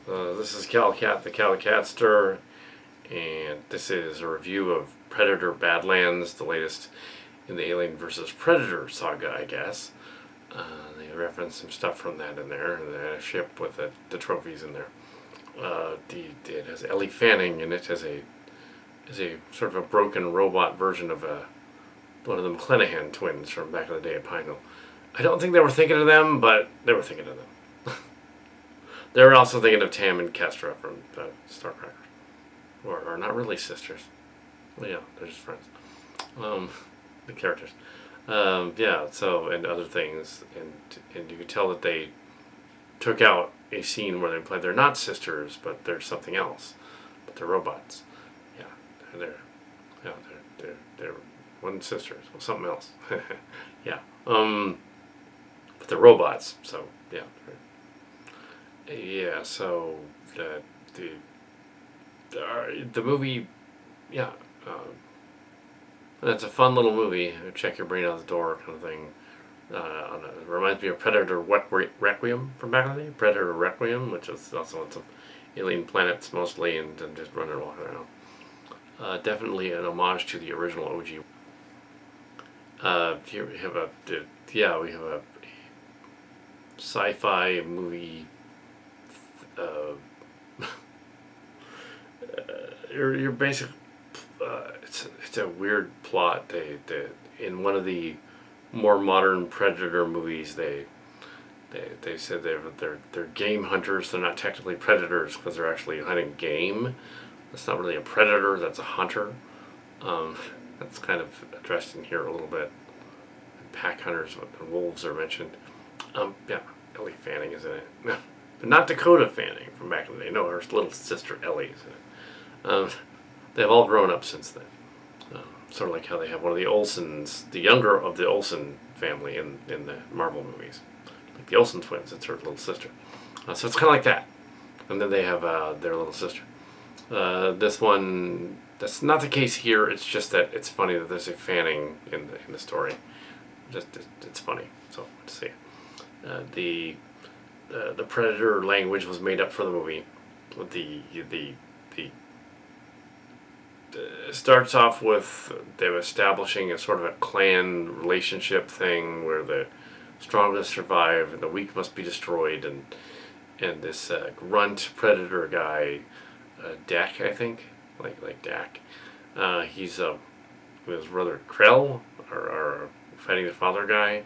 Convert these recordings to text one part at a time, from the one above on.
This is Kal Kat, the Kal Katster, and this is a review of Predator Badlands, the latest in the Alien vs. Predator saga, I guess. They reference some stuff from that in there, the ship with the trophies in there. It has Ellie Fanning in it as a sort of a broken robot version of one of the McClanahan twins from back in the day at Pineville. I don't think they were thinking of them, but they were thinking of them. They were also thinking of Tam and Kestra from Starcracker. Or not really sisters. Well, yeah, they're just friends. The characters. Yeah, so, and other things. And you could tell that they took out a scene where they played they're not sisters, but they're something else. But they're robots. Yeah, they're one sisters. Well, something else. Yeah. But they're robots, so, yeah. Yeah, so the movie, yeah, it's a fun little movie. Check your brain out the door kind of thing. It reminds me of Predator Requiem from back in the day. Predator Requiem, which is also on some alien planets mostly, and just running and walking around. Definitely an homage to the original OG. Here we have we have a sci-fi movie. You're basically it's a weird plot. They in one of the more modern Predator movies they said they're game hunters. They're not technically predators because they're actually hunting game. That's not really a predator. That's a hunter. That's kind of addressed in here a little bit. Pack hunters, when wolves are mentioned. Yeah, Ellie Fanning is in it. But not Dakota Fanning from back in the day. No, her little sister Ellie is in it. They've all grown up since then. Sort of like how they have one of the Olsens, the younger of the Olsen family in the Marvel movies. Like the Olsen twins, it's her little sister. So it's kind of like that. And then they have their little sister. This one, that's not the case here. It's just that it's funny that there's a Fanning in the story. It's funny. So let's see. The Predator language was made up for the movie. Starts off with them establishing a sort of a clan relationship thing where the strongest survive and the weak must be destroyed, and this grunt Predator guy, Dak, I think, like Dak. He's with his brother Krell, or fighting the father guy.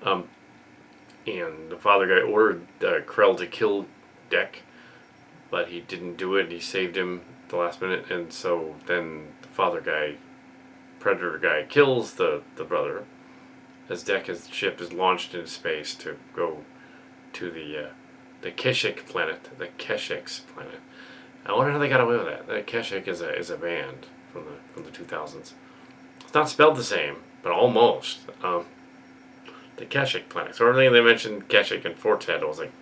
And the father guy ordered Krell to kill Dak, but he didn't do it. He saved him at the last minute, and so then the father guy, Predator guy, kills the brother as Dak's ship is launched into space to go to the Keshik planet, the Keshik's planet. I wonder how they got away with that. The Keshik is a band from the 2000s. It's not spelled the same, but almost. The Keshik planet. So everything they mentioned Keshik and Fortet, I was like,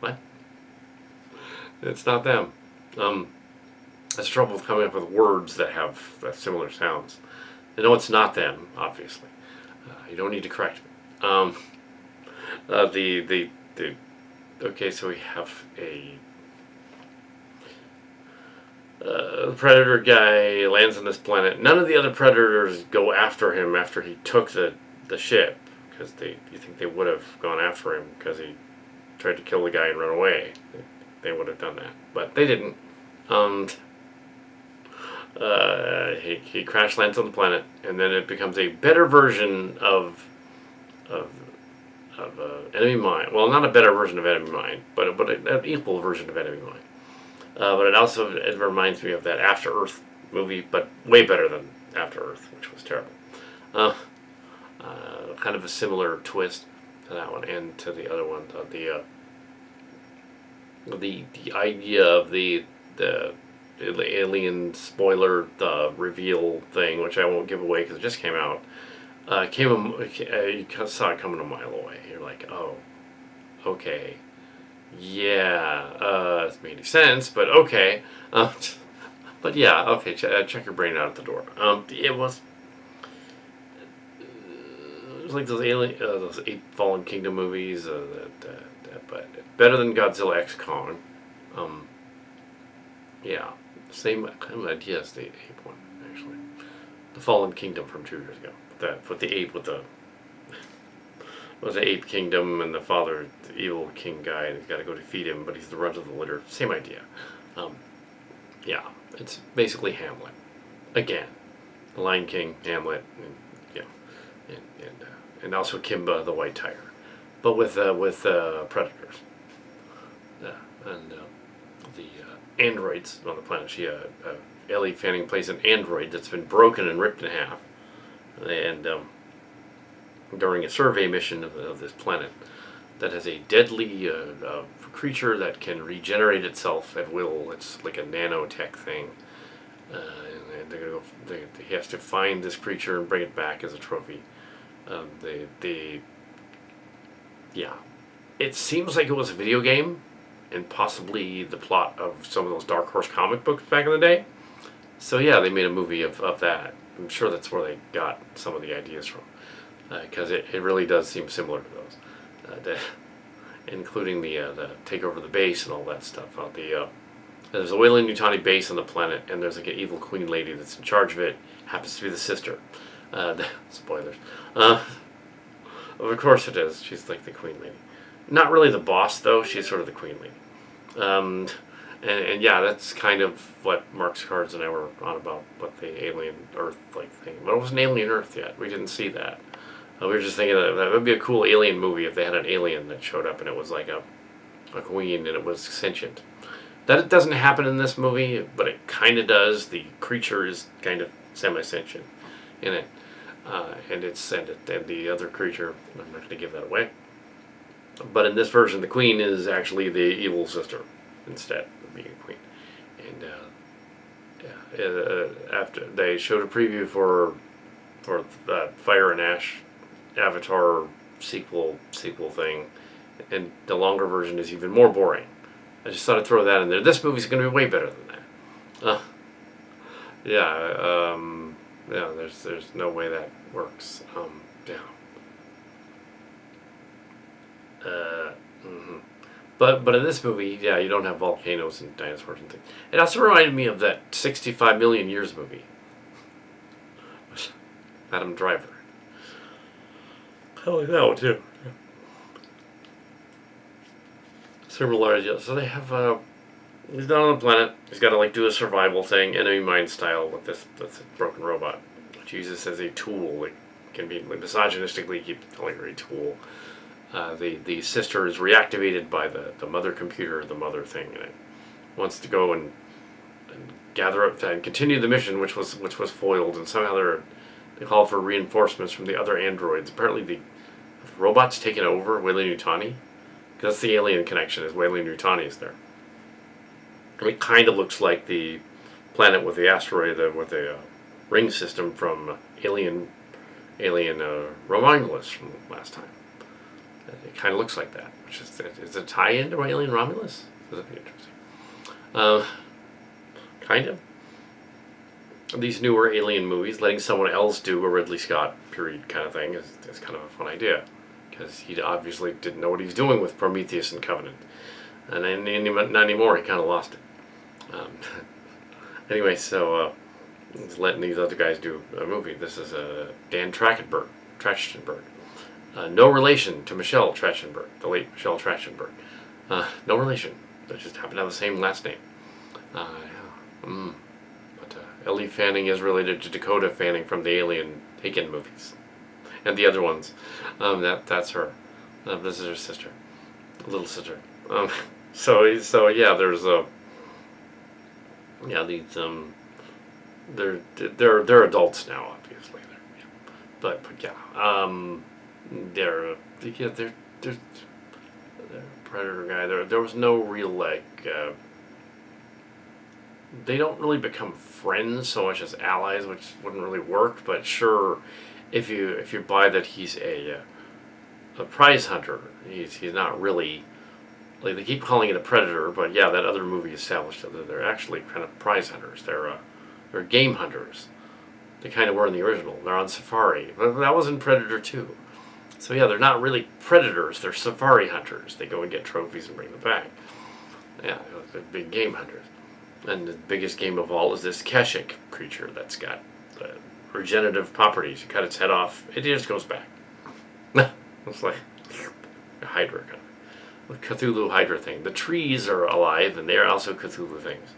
what? It's not them. That's the trouble with coming up with words that have similar sounds. I know it's not them, obviously. You don't need to correct me. Okay, so we have the Predator guy lands on this planet. None of the other Predators go after him after he took the ship, because you think they would have gone after him because he tried to kill the guy and run away. They would have done that, but they didn't. He crash lands on the planet, and then it becomes a better version of Enemy Mine. Well, not a better version of Enemy Mine, but an equal version of Enemy Mine. But it reminds me of that After Earth movie, but way better than After Earth, which was terrible. Kind of a similar twist to that one and to the other one. The idea of the alien spoiler reveal thing, which I won't give away because it just came out. You saw it coming a mile away. You're like, oh, okay, yeah, doesn't make any sense, but okay. But yeah, okay. Check your brain out at the door. It was like those 8 Fallen Kingdom movies that but better than Godzilla X Kong. Yeah, same kind of idea as the ape one, actually. The Fallen Kingdom from 2 years ago. With the ape with the was the ape kingdom, and the father, the evil king guy, and he's got to go defeat him, but he's the runt of the litter. Same idea. Yeah, it's basically Hamlet again. The Lion King, Hamlet, and, yeah, and also Kimba the White Tiger, but with predators. And the androids on the planet. Ellie Fanning plays an android that's been broken and ripped in half, and during a survey mission of this planet that has a deadly creature that can regenerate itself at will. It's like a nanotech thing, and they're gonna go. He has to find this creature and bring it back as a trophy. Yeah, it seems like it was a video game, and possibly the plot of some of those Dark Horse comic books back in the day. So yeah, they made a movie of that. I'm sure that's where they got some of the ideas from, because it really does seem similar to those, including the take over the base and all that stuff. There's a Weyland-Yutani base on the planet, and there's like an evil queen lady that's in charge of it. Happens to be the sister. Spoilers. Of course it is. She's like the queen lady. Not really the boss, though. She's sort of the queen lady. And yeah, that's kind of what Mark's Cards and I were on about, what the alien Earth-like thing. But it wasn't Alien Earth yet. We didn't see that. We were just thinking that would be a cool alien movie if they had an alien that showed up and it was like a queen and it was sentient. That doesn't happen in this movie, but it kind of does. The creature is kind of semi-sentient in it. And the other creature, I'm not going to give that away. But in this version, the queen is actually the evil sister instead of being a queen. And after they showed a preview for Fire and Ash Avatar sequel thing, and the longer version is even more boring. I just thought I'd throw that in there. This movie's going to be way better than that. There's no way that works. But in this movie, yeah, you don't have volcanoes and dinosaurs and things. It also reminded me of that 65 Million Years movie. Adam Driver. I like that one too. Similar ideas. So they have he's down on the planet. He's got to like do a survival thing, enemy mine style, with this broken robot, which uses as a tool. It can be like, misogynistically keep calling her a tool. The sister is reactivated by the mother computer, the mother thing, and it wants to go and gather up and continue the mission, which was foiled, and somehow they call for reinforcements from the other androids. Apparently the robot's taken over Weyland-Yutani, because that's the alien connection, is Weyland-Yutani is there. And it kind of looks like the planet with the asteroid with the ring system from Alien Romulus from last time. It kind of looks like that, which is a tie-in to Alien Romulus. That'd be interesting. Kind of. These newer alien movies, letting someone else do a Ridley Scott period kind of thing is kind of a fun idea, because he obviously didn't know what he was doing with Prometheus and Covenant, and then not anymore. He kind of lost it. Anyway, so he's letting these other guys do a movie. This is Dan Trachtenberg. No relation to Michelle Trachtenberg, the late Michelle Trachtenberg. No relation. They just happen to have the same last name. But Ellie Fanning is related to Dakota Fanning from the Alien Taken movies, and the other ones. That's her. This is her sister, little sister. So yeah, there's these they're adults now, obviously. But yeah. They're Predator guy. There was no real they don't really become friends so much as allies, which wouldn't really work. But sure, if you buy that he's a prize hunter, he's not really, like, they keep calling it a predator, but yeah, that other movie established that they're actually kind of prize hunters. They're game hunters. They kind of were in the original. They're on safari. But that was in Predator 2. So yeah, they're not really predators. They're safari hunters. They go and get trophies and bring them back. Yeah, they're big game hunters. And the biggest game of all is this Keshik creature that's got regenerative properties. You cut its head off, it just goes back. It's like a Hydra kind of Cthulhu Hydra thing. The trees are alive, and they're also Cthulhu things.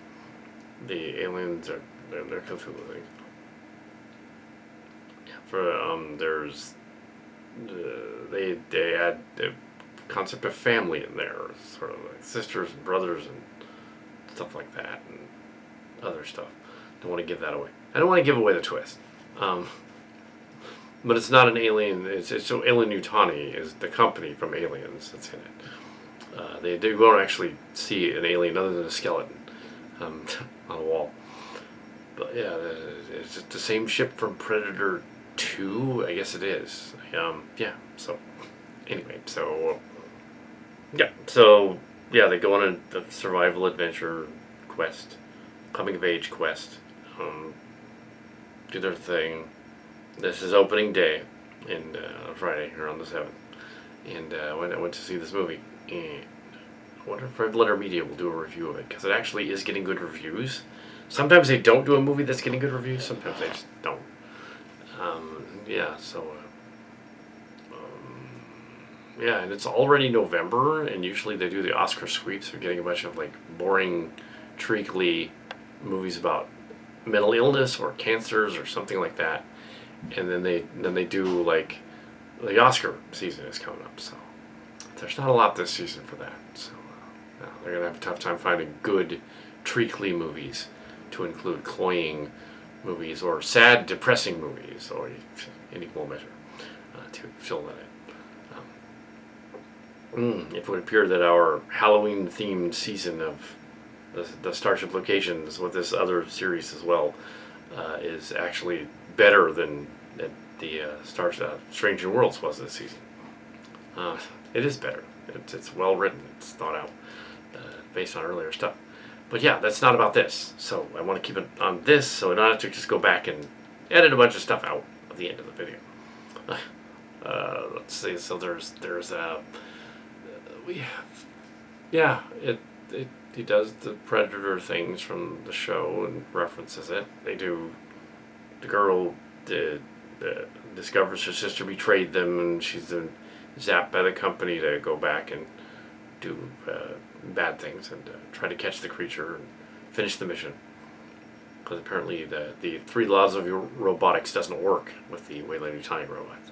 The aliens are they're Cthulhu things. Yeah, there's they add the concept of family in there, sort of like sisters and brothers and stuff like that, and other stuff. Don't want to give that away. I don't want to give away the twist. But it's not an alien. It's so Alien Yutani is the company from Aliens that's in it. They won't actually see an alien other than a skeleton on a wall. But yeah, it's just the same ship from Predator 2. I guess it is. Yeah. So anyway, they go on a survival adventure quest, coming of age quest. Do their thing. This is opening day, and on Friday, or on the 7th. And I went to see this movie. And I wonder if Red Letter Media will do a review of it, because it actually is getting good reviews. Sometimes they don't do a movie that's getting good reviews, sometimes they just don't. And it's already November, and usually they do the Oscar sweeps for getting a bunch of like boring, treacly movies about mental illness or cancers or something like that. And then they do like the Oscar season is coming up, so there's not a lot this season for that. So they're gonna have a tough time finding good treacly movies to include cloying movies or sad, depressing movies, or in equal measure to fill that in. It would appear that our Halloween-themed season of the Starship Locations with this other series as well is actually better than the Strange New Worlds was this season. It is better. It's well written. It's thought out, based on earlier stuff. But yeah, that's not about this. So I want to keep it on this, so I don't have to just go back and edit a bunch of stuff out at the end of the video. Let's see. So there's he does the Predator things from the show and references it. They do. The girl discovers her sister betrayed them, and she's zapped by the company to go back and do bad things and try to catch the creature and finish the mission. Because apparently the 3 laws of robotics doesn't work with the Wayland Yutani robots.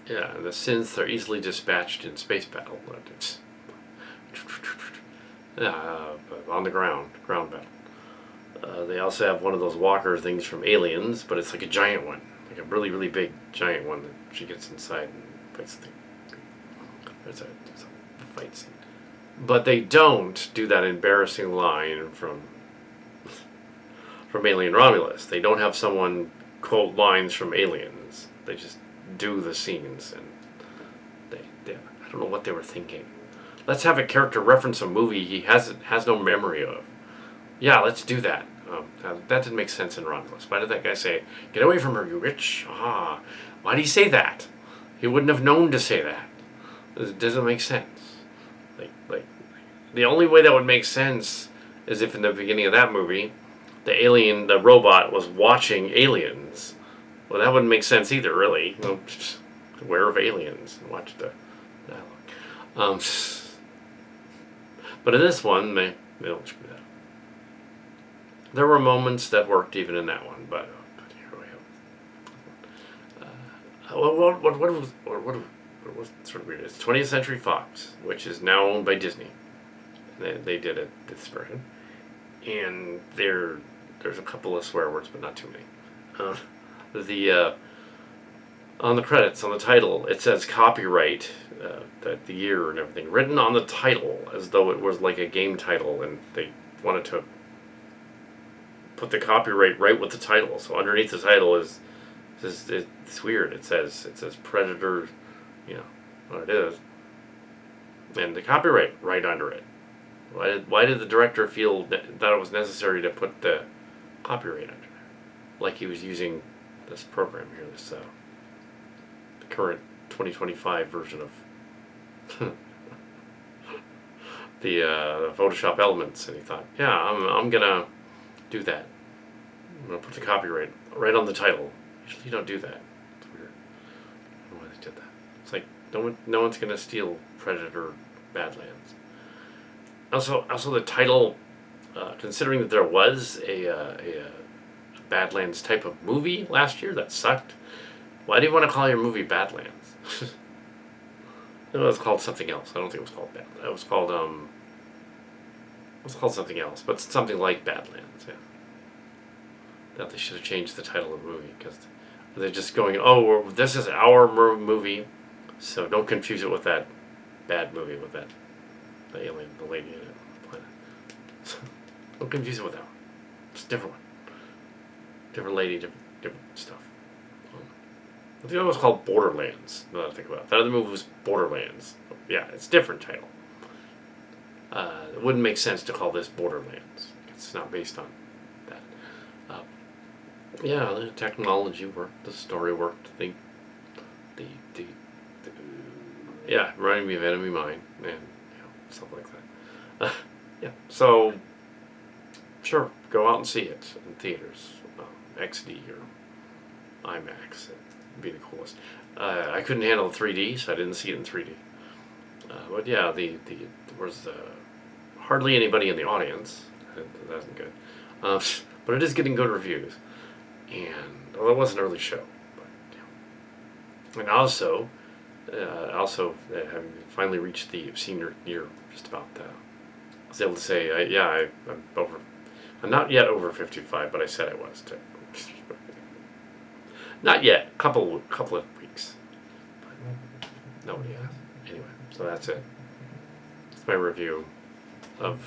Yeah, the synths are easily dispatched in space battle. It's on the ground battle. They also have one of those walker things from Aliens, but it's like a giant one, like a really, really big giant one that she gets inside and fights the. There's a fight scene, but they don't do that embarrassing line from Alien Romulus. They don't have someone quote lines from Aliens. They just do the scenes, and I don't know what they were thinking. Let's have a character reference a movie he has no memory of. Yeah, let's do that. That didn't make sense in Romulus. Why did that guy say, "Get away from her, you witch"? Why did he say that? He wouldn't have known to say that. It doesn't make sense. Like the only way that would make sense is if in the beginning of that movie, the robot was watching Aliens. Well, that wouldn't make sense either, really. Aware of Aliens and watch the dialogue. But in this one, they don't screw that up. There were moments that worked even in that one, but here we have. What was sort of weird? It's 20th Century Fox, which is now owned by Disney. They did it this version, and there's a couple of swear words, but not too many. On the credits, on the title, it says copyright, the year and everything, written on the title as though it was like a game title, and they wanted to put the copyright right with the title. So underneath the title it's weird. It says Predator, what it is, and the copyright right under it. Why did the director feel that it was necessary to put the copyright under there? like he was using this program here, this the current 2025 version of the Photoshop Elements, and he thought, yeah, I'm gonna do that. I'm gonna put the copyright right on the title. Usually you don't do that. It's weird. I don't know why they did that. It's like no one's gonna steal Predator Badlands. Also the title, considering that there was a Badlands type of movie last year that sucked. Why do you want to call your movie Badlands? It was called something else. I don't think it was called Badlands. It was called something else, but something like Badlands. Yeah. That they should have changed the title of the movie because they're just going, oh, this is our movie, so don't confuse it with that bad movie with the alien, the lady in it, the planet. So, don't confuse it with that one. It's a different one. Different lady, different stuff. I think it was called Borderlands. Now that I think about it. That other movie was Borderlands. Yeah, it's a different title. It wouldn't make sense to call this Borderlands. It's not based on that. Yeah, the technology worked. The story worked. Yeah, reminding me of Enemy Mine and stuff like that. Yeah, so sure, go out and see it in theaters, XD or IMAX. It'd be the coolest. I couldn't handle the 3D, so I didn't see it in 3D. But yeah, there was hardly anybody in the audience. That wasn't good. But it is getting good reviews. And well, it was an early show. But, yeah. And also having finally reached the senior year, just about that. I was able to say, I'm over. I'm not yet over 55, but I said I was too. Not yet. Couple of weeks. But nobody has. Anyway, so that's it. It's my review of